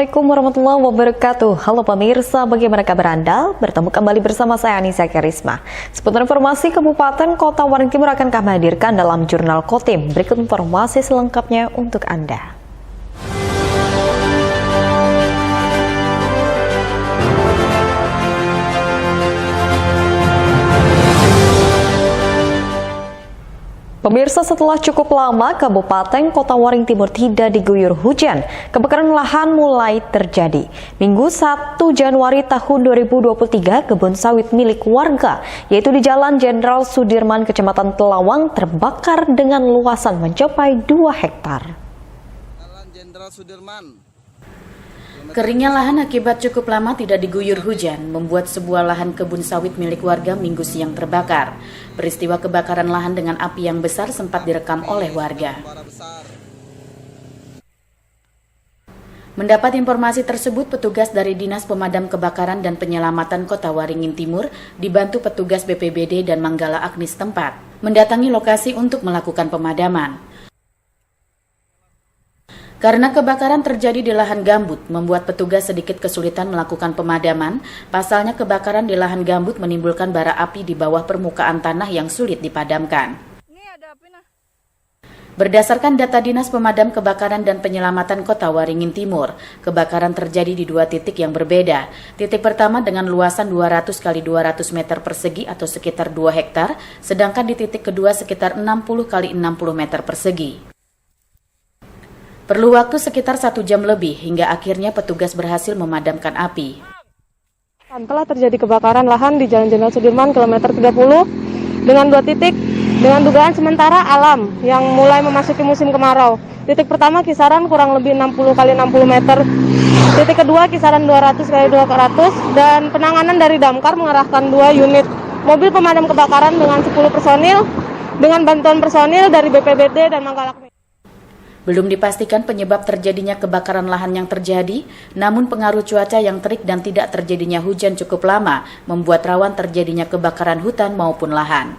Assalamualaikum warahmatullahi wabarakatuh. Halo pemirsa, bagaimana kabar Anda? Bertemu kembali bersama saya Anissa Karisma. Seputar informasi Kabupaten Kota Waring Timur akan kami hadirkan dalam Jurnal Kotim. Berikut informasi selengkapnya untuk Anda. Pemirsa, setelah cukup lama Kabupaten Kota Waring Timur tidak diguyur hujan, kebakaran lahan mulai terjadi. Minggu 1 Januari tahun 2023, kebun sawit milik warga, yaitu di Jalan Jenderal Sudirman, Kecamatan Telawang, terbakar dengan luasan mencapai 2 hektar. Jalan Jenderal Sudirman. Keringnya lahan akibat cukup lama tidak diguyur hujan membuat sebuah lahan kebun sawit milik warga Minggu siang terbakar. Peristiwa kebakaran lahan dengan api yang besar sempat direkam oleh warga. Mendapat informasi tersebut, petugas dari Dinas Pemadam Kebakaran dan Penyelamatan Kota Waringin Timur dibantu petugas BPBD dan Manggala Agni setempat mendatangi lokasi untuk melakukan pemadaman. Karena kebakaran terjadi di lahan gambut, membuat petugas sedikit kesulitan melakukan pemadaman. Pasalnya kebakaran di lahan gambut menimbulkan bara api di bawah permukaan tanah yang sulit dipadamkan. Berdasarkan data Dinas Pemadam Kebakaran dan Penyelamatan Kota Waringin Timur, kebakaran terjadi di 2 titik yang berbeda. Titik pertama dengan luasan 200 x 200 meter persegi atau sekitar 2 hektar, sedangkan di titik kedua sekitar 60 x 60 meter persegi. Perlu waktu sekitar 1 jam lebih hingga akhirnya petugas berhasil memadamkan api. Telah terjadi kebakaran lahan di Jalan Jenderal Sudirman kilometer 30 dengan 2 titik dengan dugaan sementara alam yang mulai memasuki musim kemarau. Titik pertama kisaran kurang lebih 60 x 60 meter. Titik kedua kisaran 200 x 200 dan penanganan dari damkar mengerahkan 2 unit mobil pemadam kebakaran dengan 10 personil dengan bantuan personil dari BPBD dan Manggala Agni. Belum dipastikan penyebab terjadinya kebakaran lahan yang terjadi, namun pengaruh cuaca yang terik dan tidak terjadinya hujan cukup lama membuat rawan terjadinya kebakaran hutan maupun lahan.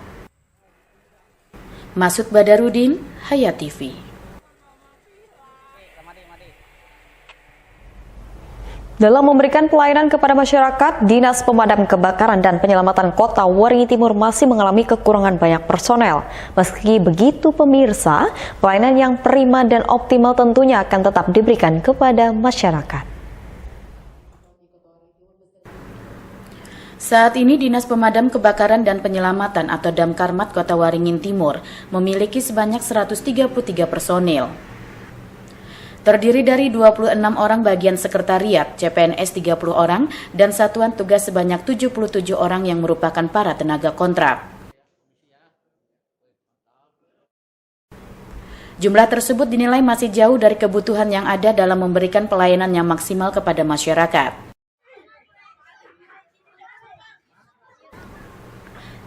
Masud Badarudin, Hayat TV. Dalam memberikan pelayanan kepada masyarakat, Dinas Pemadam Kebakaran dan Penyelamatan Kota Waringin Timur masih mengalami kekurangan banyak personel. Meski begitu pemirsa, pelayanan yang prima dan optimal tentunya akan tetap diberikan kepada masyarakat. Saat ini Dinas Pemadam Kebakaran dan Penyelamatan atau Damkarmat Kota Waringin Timur memiliki sebanyak 133 personil. Terdiri dari 26 orang bagian sekretariat, CPNS 30 orang, dan satuan tugas sebanyak 77 orang yang merupakan para tenaga kontrak. Jumlah tersebut dinilai masih jauh dari kebutuhan yang ada dalam memberikan pelayanan yang maksimal kepada masyarakat.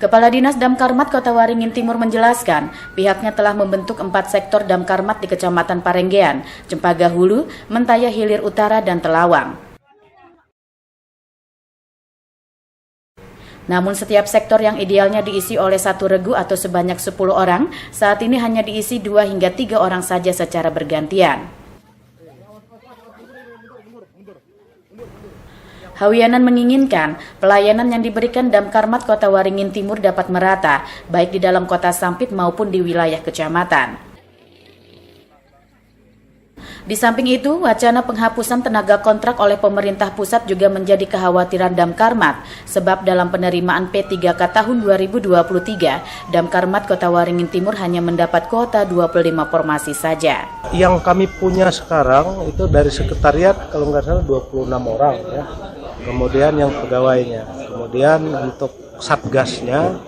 Kepala Dinas Damkarmat Kota Waringin Timur menjelaskan, pihaknya telah membentuk 4 sektor Damkarmat di Kecamatan Parenggean, Cempaka Hulu, Mentaya Hilir Utara, dan Telawang. Namun setiap sektor yang idealnya diisi oleh 1 regu atau sebanyak 10 orang, saat ini hanya diisi 2 hingga 3 orang saja secara bergantian. Hawianan menginginkan pelayanan yang diberikan Damkarmat Kota Waringin Timur dapat merata, baik di dalam kota Sampit maupun di wilayah kecamatan. Di samping itu, wacana penghapusan tenaga kontrak oleh pemerintah pusat juga menjadi kekhawatiran Damkarmat, sebab dalam penerimaan P3K tahun 2023, Damkarmat Kota Waringin Timur hanya mendapat kuota 25 formasi saja. Yang kami punya sekarang itu dari sekretariat kalau nggak salah 26 orang ya. Kemudian yang pegawainya, kemudian untuk satgasnya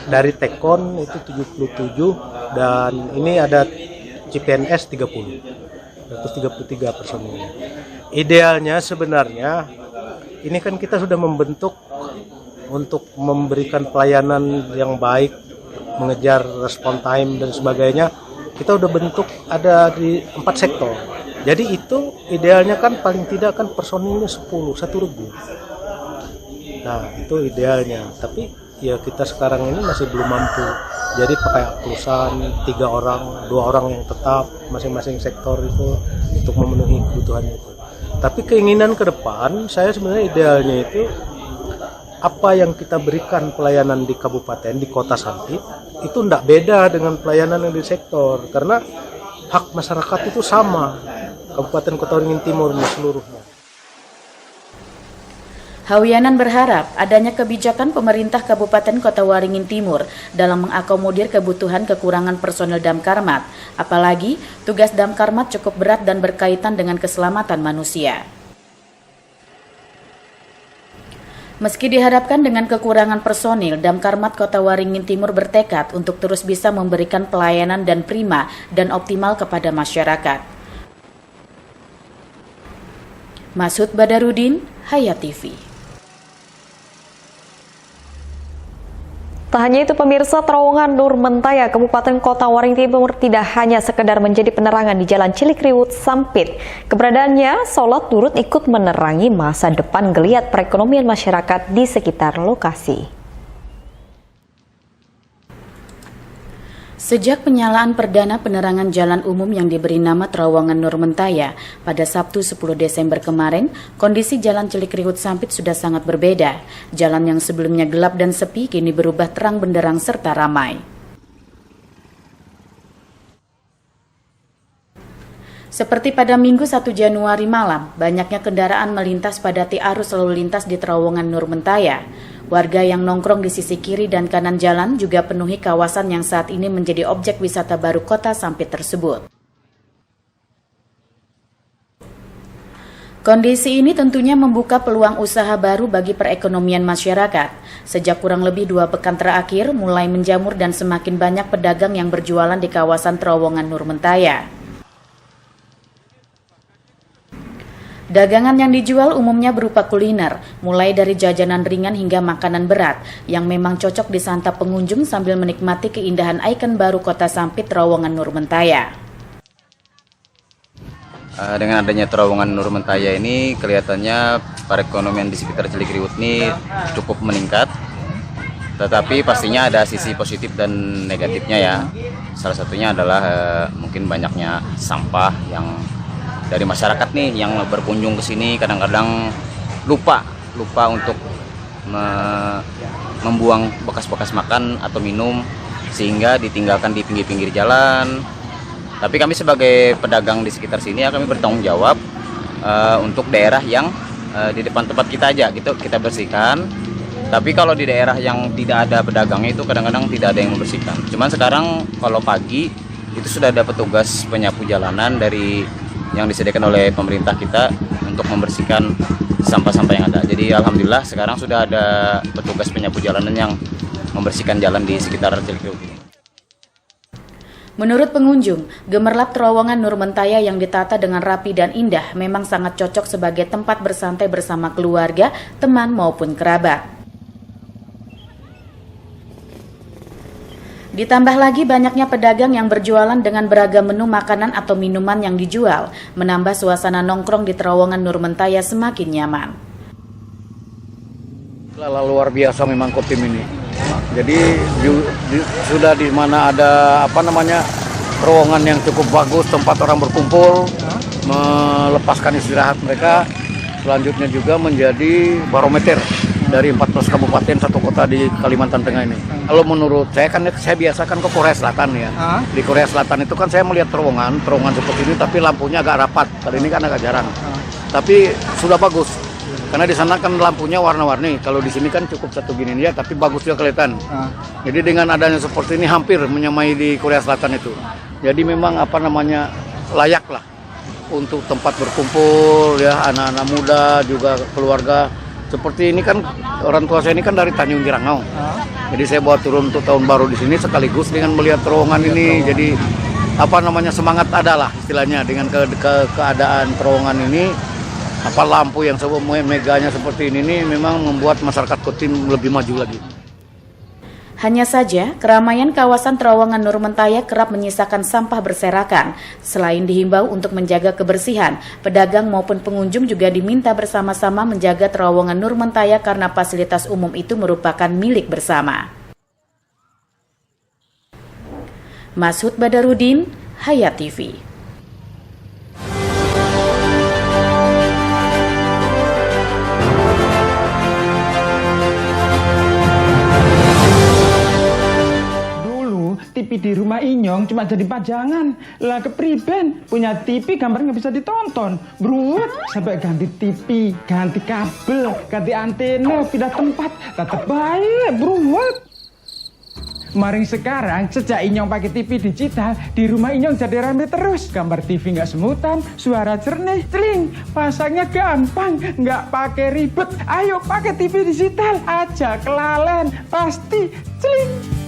dari Tekon itu 77 dan ini ada CPNS 30, 133 personilnya. Idealnya sebenarnya ini kan kita sudah membentuk untuk memberikan pelayanan yang baik, mengejar respon time dan sebagainya. Kita udah bentuk ada di 4 sektor. Jadi itu idealnya kan paling tidak kan personilnya 10, 1 regu. Nah itu idealnya, tapi ya kita sekarang ini masih belum mampu. Jadi pakai perusahaan 3 orang, 2 orang yang tetap masing-masing sektor itu untuk memenuhi kebutuhan itu. Tapi keinginan ke depan, saya sebenarnya idealnya itu apa yang kita berikan pelayanan di kabupaten, di kota Sampit, itu tidak beda dengan pelayanan yang di sektor. Karena hak masyarakat itu sama, Kabupaten Kota Waringin Timur ini seluruhnya. Hawianan berharap adanya kebijakan pemerintah Kabupaten Kota Waringin Timur dalam mengakomodir kebutuhan kekurangan personel Damkarmat, apalagi tugas Damkarmat cukup berat dan berkaitan dengan keselamatan manusia. Meski dihadapkan dengan kekurangan personil, Damkarmat Kota Waringin Timur bertekad untuk terus bisa memberikan pelayanan dan prima dan optimal kepada masyarakat. Masud Badarudin, Hayat TV. Tak hanya itu pemirsa, terowongan Nur Mentaya Kabupaten Kota Waringin Timur tidak hanya sekedar menjadi penerangan di Jalan Cilikriwut Sampit. Keberadaannya seolah turut ikut menerangi masa depan geliat perekonomian masyarakat di sekitar lokasi. Sejak penyalaan perdana penerangan jalan umum yang diberi nama Terowongan Nur Mentaya pada Sabtu 10 Desember kemarin, kondisi Jalan Cilikriwut Sampit sudah sangat berbeda. Jalan yang sebelumnya gelap dan sepi kini berubah terang benderang serta ramai. Seperti pada Minggu 1 Januari malam, banyaknya kendaraan melintas padati arus lalu lintas di Terowongan Nur Mentaya. Warga yang nongkrong di sisi kiri dan kanan jalan juga penuhi kawasan yang saat ini menjadi objek wisata baru kota Sampit tersebut. Kondisi ini tentunya membuka peluang usaha baru bagi perekonomian masyarakat. Sejak kurang lebih 2 pekan terakhir, mulai menjamur dan semakin banyak pedagang yang berjualan di kawasan Terowongan Nur Mentaya. Dagangan yang dijual umumnya berupa kuliner, mulai dari jajanan ringan hingga makanan berat, yang memang cocok disantap pengunjung sambil menikmati keindahan ikon baru kota Sampit Terowongan Nur Mentaya. Dengan adanya Terowongan Nur Mentaya ini, kelihatannya perekonomian di sekitar Cilikriwut ini cukup meningkat. Tetapi pastinya ada sisi positif dan negatifnya ya. Salah satunya adalah mungkin banyaknya sampah yang dari masyarakat nih yang berkunjung ke sini kadang-kadang lupa untuk membuang bekas-bekas makan atau minum sehingga ditinggalkan di pinggir-pinggir jalan. Tapi kami sebagai pedagang di sekitar sini kami bertanggung jawab untuk daerah yang di depan tempat kita aja gitu kita bersihkan. Tapi kalau di daerah yang tidak ada pedagangnya itu kadang-kadang tidak ada yang membersihkan. Cuman sekarang kalau pagi itu sudah ada petugas penyapu jalanan dari yang disediakan oleh pemerintah kita untuk membersihkan sampah-sampah yang ada. Jadi alhamdulillah sekarang sudah ada petugas penyapu jalanan yang membersihkan jalan di sekitar Cilikriwut ini. Menurut pengunjung, gemerlap Terowongan Nur Mentaya yang ditata dengan rapi dan indah memang sangat cocok sebagai tempat bersantai bersama keluarga, teman maupun kerabat. Ditambah lagi banyaknya pedagang yang berjualan dengan beragam menu makanan atau minuman yang dijual, menambah suasana nongkrong di Terowongan Nur Mentaya semakin nyaman. Luar biasa memang Kotim ini. Jadi sudah di mana ada terowongan yang cukup bagus, tempat orang berkumpul, melepaskan istirahat mereka. Selanjutnya juga menjadi barometer dari 14 kabupaten satu kota di Kalimantan Tengah ini. Kalau menurut saya kan saya biasakan ke Korea Selatan ya. Di Korea Selatan itu kan saya melihat terowongan seperti ini tapi lampunya agak rapat. Kali ini kan agak jarang. Tapi sudah bagus. Karena di sana kan lampunya warna-warni. Kalau di sini kan cukup satu gini ya, tapi bagus juga kelihatan. Jadi dengan adanya seperti ini hampir menyamai di Korea Selatan itu. Jadi memang layak lah untuk tempat berkumpul ya, anak-anak muda juga keluarga. Seperti ini kan orang tua saya ini kan dari Tanjung Kirangau. Jadi saya bawa turun untuk tahun baru di sini sekaligus dengan melihat terowongan ini. Jadi semangat adalah istilahnya dengan keadaan terowongan ini. Lampu yang meganya seperti ini memang membuat masyarakat Kotim lebih maju lagi. Hanya saja, keramaian kawasan Terowongan Nur Mentaya kerap menyisakan sampah berserakan. Selain dihimbau untuk menjaga kebersihan, pedagang maupun pengunjung juga diminta bersama-sama menjaga Terowongan Nur Mentaya karena fasilitas umum itu merupakan milik bersama. Masud Badarudin, Hayat TV. TV di rumah Inyong cuma jadi pajangan. Lah kepriben, punya TV gambar nggak bisa ditonton. Beruat sampai ganti TV, ganti kabel, ganti antena, pindah tempat. Tetap baik, beruat. Maring sekarang, sejak Inyong pakai TV digital, di rumah Inyong jadi rame terus. Gambar TV nggak semutan, suara jernih, celing. Pasangnya gampang, nggak pakai ribet. Ayo pakai TV digital aja, kelalen, pasti celing.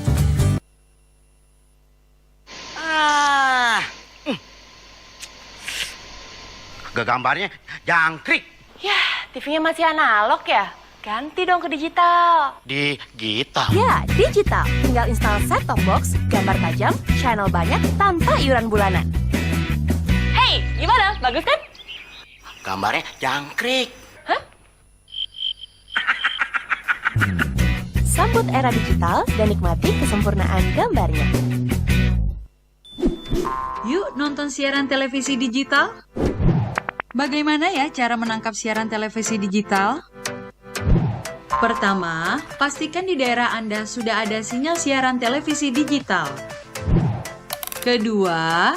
Gambarnya jangkrik. Yah, TV-nya masih analog ya? Ganti dong ke digital. Digital? Ya, digital. Tinggal install set-top box, gambar tajam, channel banyak, tanpa iuran bulanan. Hey, gimana? Bagus kan? Gambarnya jangkrik. Hah? Sambut era digital dan nikmati kesempurnaan gambarnya. Yuk nonton siaran televisi digital. Bagaimana ya cara menangkap siaran televisi digital? Pertama, pastikan di daerah Anda sudah ada sinyal siaran televisi digital. Kedua,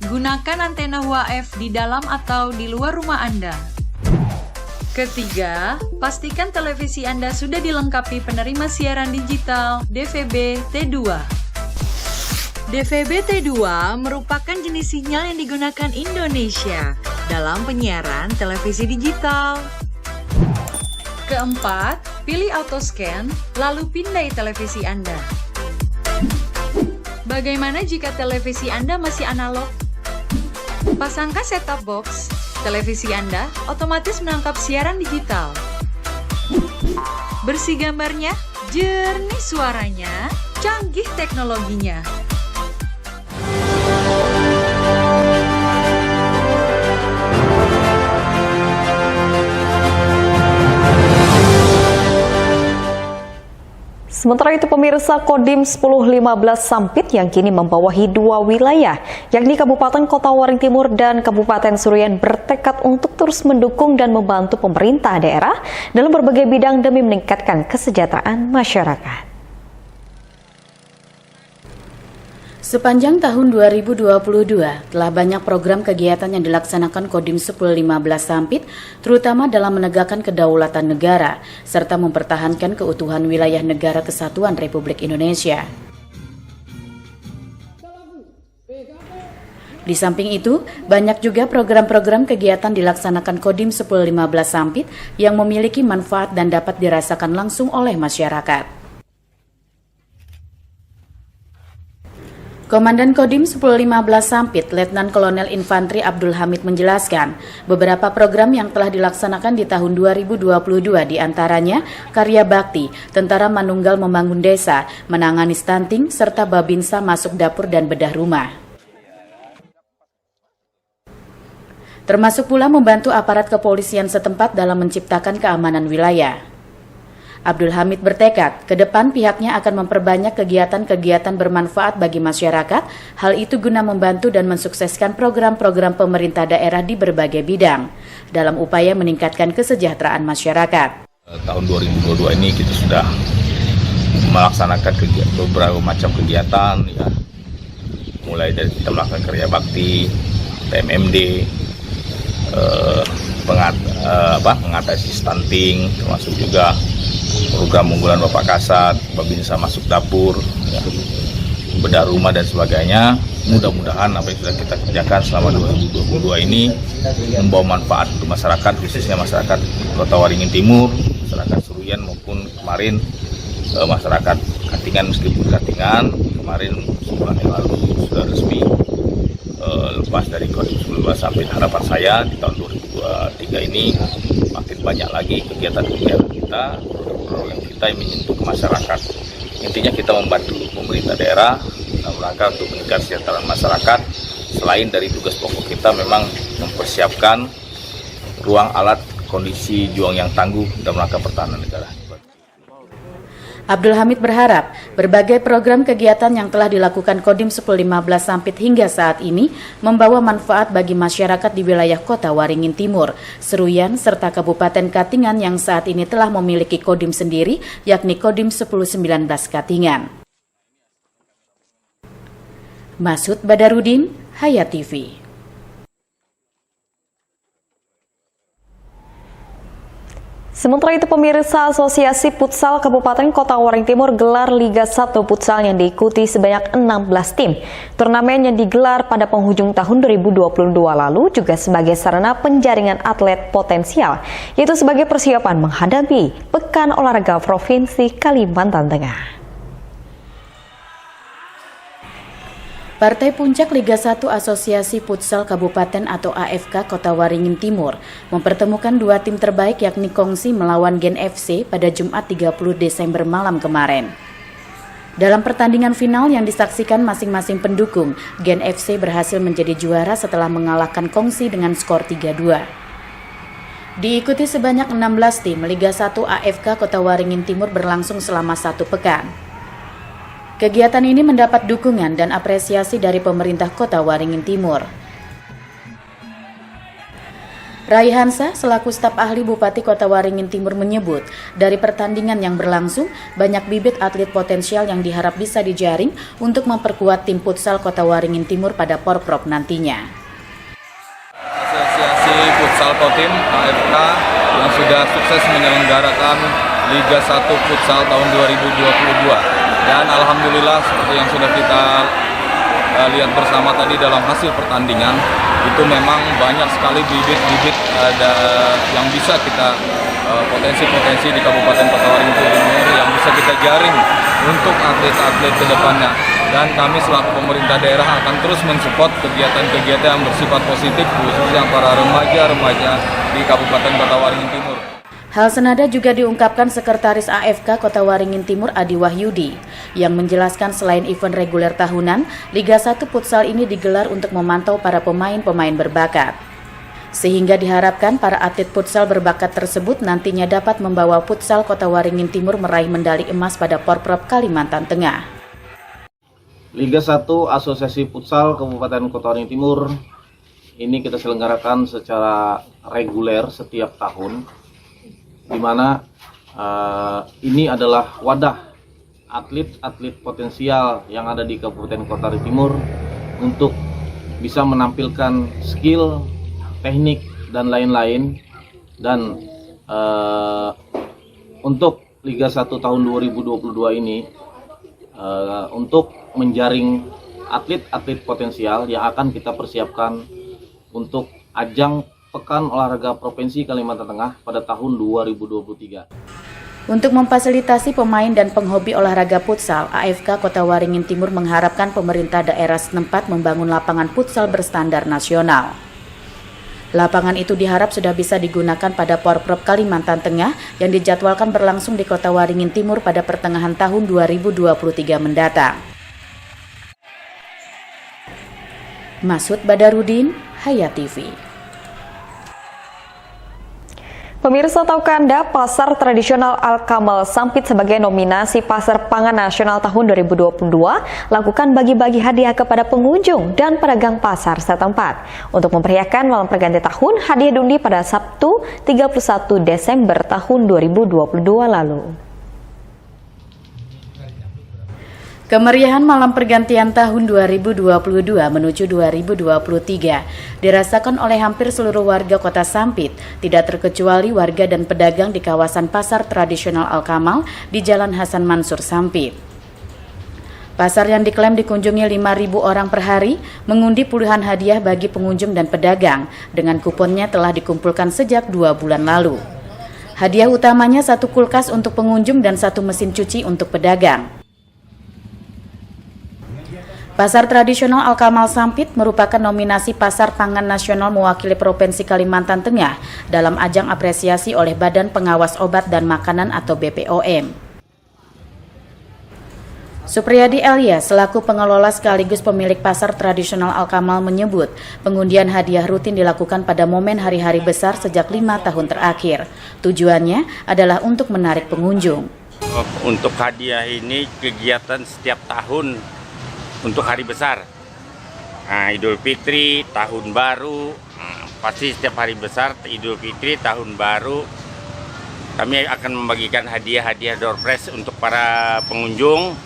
gunakan antena UHF di dalam atau di luar rumah Anda. Ketiga, pastikan televisi Anda sudah dilengkapi penerima siaran digital DVB T2. DVB T2 merupakan jenis sinyal yang digunakan Indonesia dalam penyiaran televisi digital. Keempat, pilih autoscan, lalu pindai televisi Anda. Bagaimana jika televisi Anda masih analog? Pasangkan set-top box, televisi Anda otomatis menangkap siaran digital. Bersih gambarnya, jernih suaranya, canggih teknologinya. Sementara itu pemirsa, Kodim 1015 Sampit yang kini membawahi dua wilayah, yakni Kabupaten Kota Waring Timur dan Kabupaten Seruyan bertekad untuk terus mendukung dan membantu pemerintah daerah dalam berbagai bidang demi meningkatkan kesejahteraan masyarakat. Sepanjang tahun 2022, telah banyak program kegiatan yang dilaksanakan Kodim 1015 Sampit, terutama dalam menegakkan kedaulatan negara, serta mempertahankan keutuhan wilayah negara kesatuan Republik Indonesia. Di samping itu, banyak juga program-program kegiatan dilaksanakan Kodim 1015 Sampit yang memiliki manfaat dan dapat dirasakan langsung oleh masyarakat. Komandan Kodim 1015 Sampit, Letnan Kolonel Infantri Abdul Hamid menjelaskan, beberapa program yang telah dilaksanakan di tahun 2022 diantaranya Karya Bakti, Tentara Manunggal Membangun Desa, Menangani Stunting, serta Babinsa Masuk Dapur dan Bedah Rumah. Termasuk pula membantu aparat kepolisian setempat dalam menciptakan keamanan wilayah. Abdul Hamid bertekad, ke depan pihaknya akan memperbanyak kegiatan-kegiatan bermanfaat bagi masyarakat, hal itu guna membantu dan mensukseskan program-program pemerintah daerah di berbagai bidang, dalam upaya meningkatkan kesejahteraan masyarakat. Tahun 2022 ini kita sudah melaksanakan beberapa macam kegiatan, ya, mulai dari kita melakukan Karya Bakti, PMMD, mengatasi stunting, termasuk juga program unggulan Bapak Kasat, Babinsa Masuk Dapur, ya, bedah rumah dan sebagainya. Mudah-mudahan apa yang sudah kita kerjakan selama 2022 ini membawa manfaat untuk masyarakat, khususnya masyarakat Kota Waringin Timur, masyarakat Seruyan maupun kemarin masyarakat Katingan. Meskipun Katingan kemarin sebulan yang lalu sudah resmi lepas dari Kodim 1015 sampai harapan saya di tahun 2023 ini makin banyak lagi kegiatan-kegiatan kita, program-program kita yang menyentuh ke masyarakat. Intinya kita membantu pemerintah daerah dalam rangka untuk meningkatkan kesejahteraan masyarakat. Selain dari tugas pokok kita memang mempersiapkan ruang alat kondisi juang yang tangguh dalam rangka pertahanan negara. Abdul Hamid berharap berbagai program kegiatan yang telah dilakukan Kodim 1015 Sampit hingga saat ini membawa manfaat bagi masyarakat di wilayah Kota Waringin Timur, Seruyan, serta Kabupaten Katingan yang saat ini telah memiliki Kodim sendiri, yakni Kodim 1019 Katingan. Masud Badarudin, Hayat TV. Sementara itu pemirsa, Asosiasi Futsal Kabupaten Kota Waring Timur gelar Liga 1 Futsal yang diikuti sebanyak 16 tim. Turnamen yang digelar pada penghujung tahun 2022 lalu juga sebagai sarana penjaringan atlet potensial, yaitu sebagai persiapan menghadapi Pekan Olahraga Provinsi Kalimantan Tengah. Partai Puncak Liga 1 Asosiasi Futsal Kabupaten atau AFK Kota Waringin Timur mempertemukan dua tim terbaik yakni Kongsi melawan Gen FC pada Jumat 30 Desember malam kemarin. Dalam pertandingan final yang disaksikan masing-masing pendukung, Gen FC berhasil menjadi juara setelah mengalahkan Kongsi dengan skor 3-2. Diikuti sebanyak 16 tim, Liga 1 AFK Kota Waringin Timur berlangsung selama 1 pekan. Kegiatan ini mendapat dukungan dan apresiasi dari pemerintah Kota Waringin Timur. Raihansa selaku staf ahli Bupati Kota Waringin Timur menyebut, dari pertandingan yang berlangsung, banyak bibit atlet potensial yang diharap bisa dijaring untuk memperkuat tim futsal Kota Waringin Timur pada Porprov nantinya. Asosiasi Futsal Kotim AFK yang sudah sukses menyelenggarakan Liga 1 Futsal tahun 2022. Dan alhamdulillah seperti yang sudah kita lihat bersama tadi dalam hasil pertandingan, itu memang banyak sekali bibit-bibit yang bisa kita potensi-potensi di Kabupaten Kota Waringin Timur yang bisa kita jaring untuk atlet-atlet ke depannya. Dan kami selaku pemerintah daerah akan terus mensupport kegiatan-kegiatan yang bersifat positif khususnya para remaja-remaja di Kabupaten Kota Waringin Timur. Hal senada juga diungkapkan Sekretaris AFK Kota Waringin Timur Adi Wahyudi yang menjelaskan selain event reguler tahunan, Liga 1 Futsal ini digelar untuk memantau para pemain-pemain berbakat. Sehingga diharapkan para atlet futsal berbakat tersebut nantinya dapat membawa futsal Kota Waringin Timur meraih medali emas pada Porprov Kalimantan Tengah. Liga 1 Asosiasi Futsal Kabupaten Kota Waringin Timur ini kita selenggarakan secara reguler setiap tahun, di mana ini adalah wadah atlet-atlet potensial yang ada di Kabupaten Kota Waringin Timur untuk bisa menampilkan skill, teknik, dan lain-lain. Dan untuk Liga 1 tahun 2022 ini untuk menjaring atlet-atlet potensial yang akan kita persiapkan untuk ajang Pekan Olahraga Provinsi Kalimantan Tengah pada tahun 2023. Untuk memfasilitasi pemain dan penghobi olahraga futsal, AFK Kota Waringin Timur mengharapkan pemerintah daerah setempat membangun lapangan futsal berstandar nasional. Lapangan itu diharap sudah bisa digunakan pada Porprov Kalimantan Tengah yang dijadwalkan berlangsung di Kota Waringin Timur pada pertengahan tahun 2023 mendatang. Masud Badarudin, Hayat TV. Pemirsa, tahukah Anda Pasar Tradisional Al-Kamal Sampit sebagai nominasi Pasar Pangan Nasional tahun 2022 lakukan bagi-bagi hadiah kepada pengunjung dan pedagang pasar setempat. Untuk memeriahkan malam pergantian tahun, hadiah diundi pada Sabtu 31 Desember tahun 2022 lalu. Kemeriahan malam pergantian tahun 2022 menuju 2023 dirasakan oleh hampir seluruh warga Kota Sampit, tidak terkecuali warga dan pedagang di kawasan Pasar Tradisional Al-Kamal di Jalan Hasan Mansur Sampit. Pasar yang diklaim dikunjungi 5.000 orang per hari mengundi puluhan hadiah bagi pengunjung dan pedagang, dengan kuponnya telah dikumpulkan sejak 2 bulan lalu. Hadiah utamanya 1 kulkas untuk pengunjung dan 1 mesin cuci untuk pedagang. Pasar Tradisional Al-Kamal Sampit merupakan nominasi Pasar Pangan Nasional mewakili Provinsi Kalimantan Tengah dalam ajang apresiasi oleh Badan Pengawas Obat dan Makanan atau BPOM. Supriyadi Elia selaku pengelola sekaligus pemilik Pasar Tradisional Al-Kamal menyebut pengundian hadiah rutin dilakukan pada momen hari-hari besar sejak 5 tahun terakhir. Tujuannya adalah untuk menarik pengunjung. Untuk hadiah ini kegiatan setiap tahun untuk hari besar, Idul Fitri, Tahun Baru, pasti setiap hari besar, Idul Fitri, Tahun Baru, kami akan membagikan hadiah-hadiah door prize untuk para pengunjung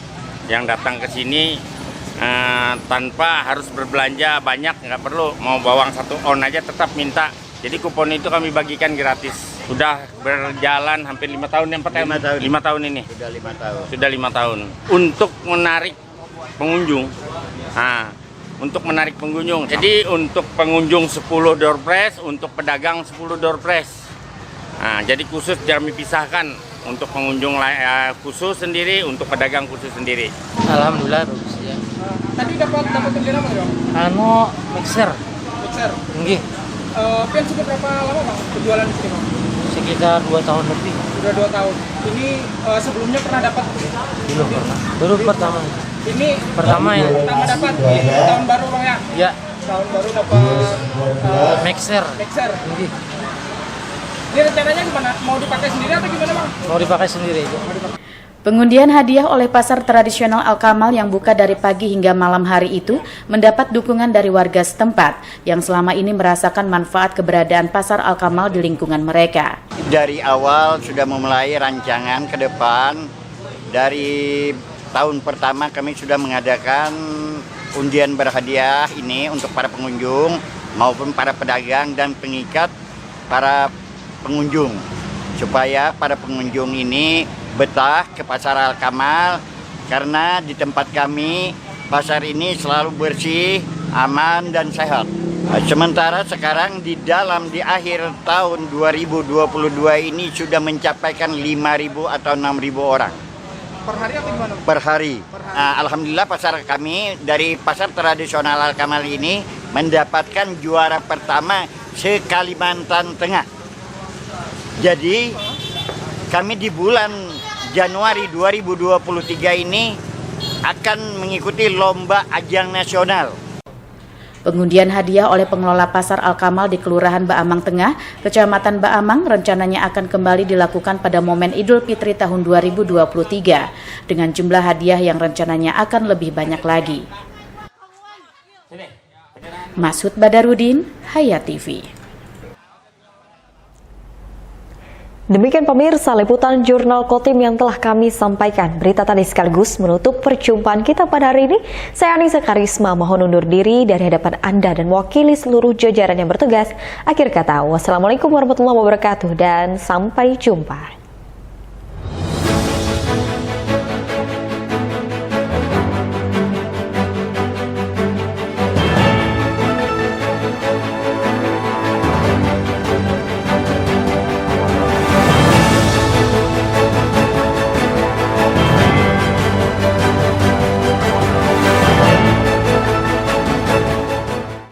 yang datang ke sini. tanpa harus berbelanja banyak, nggak perlu. Mau bawang 1 on aja tetap minta. Jadi kupon itu kami bagikan gratis. Sudah berjalan hampir 5 tahun yang 5 tahun ini. Sudah 5 tahun. Untuk menarik pengunjung. Untuk menarik pengunjung. Jadi untuk pengunjung 10 door prize, untuk pedagang 10 door prize. Jadi khusus kami pisahkan untuk pengunjung khusus sendiri, untuk pedagang khusus sendiri. Alhamdulillah bagus ya. Tadi dapat bendera apa dong? Mixer. Mixer. Nggih. Pian sudah berapa lama Bang berjualan di sini Bang? Sekitar 2 tahun lebih. Sudah 2 tahun. Ini sebelumnya pernah dapat? Belum pernah. Baru pertama. Ini pertama ya. Pertama dapat tahun baru Bang ya? Ya. Tahun baru dapat mixer. Mixer. Nggih. Ini rencananya gimana? Mau dipakai sendiri atau gimana Bang? Mau dipakai sendiri. Pengundian hadiah oleh pasar tradisional Al-Kamal yang buka dari pagi hingga malam hari itu mendapat dukungan dari warga setempat yang selama ini merasakan manfaat keberadaan pasar Al-Kamal di lingkungan mereka. Dari awal sudah memulai rancangan ke depan. Dari tahun pertama kami sudah mengadakan undian berhadiah ini untuk para pengunjung maupun para pedagang dan pengikat para pengunjung, supaya para pengunjung ini betah ke pasar Al-Kamal, karena di tempat kami pasar ini selalu bersih, aman dan sehat. Sementara sekarang di akhir tahun 2022 ini sudah mencapaikan 5.000 atau 6.000 orang. Per hari atau gimana? Per hari. Alhamdulillah pasar kami dari pasar tradisional Al-Kamal ini mendapatkan juara pertama se-Kalimantan Tengah. Jadi kami di bulan Januari 2023 ini akan mengikuti lomba ajang nasional. Pengundian hadiah oleh pengelola pasar Al-Kamal di Kelurahan Baamang Tengah, Kecamatan Baamang rencananya akan kembali dilakukan pada momen Idul Fitri tahun 2023 dengan jumlah hadiah yang rencananya akan lebih banyak lagi. Masud Badarudin, Hayat TV. Demikian pemirsa liputan Jurnal Kotim yang telah kami sampaikan. Berita tadi sekaligus menutup perjumpaan kita pada hari ini. Saya Anissa Karisma mohon undur diri dari hadapan Anda dan mewakili seluruh jajaran yang bertugas. Akhir kata, wassalamualaikum warahmatullahi wabarakatuh dan sampai jumpa.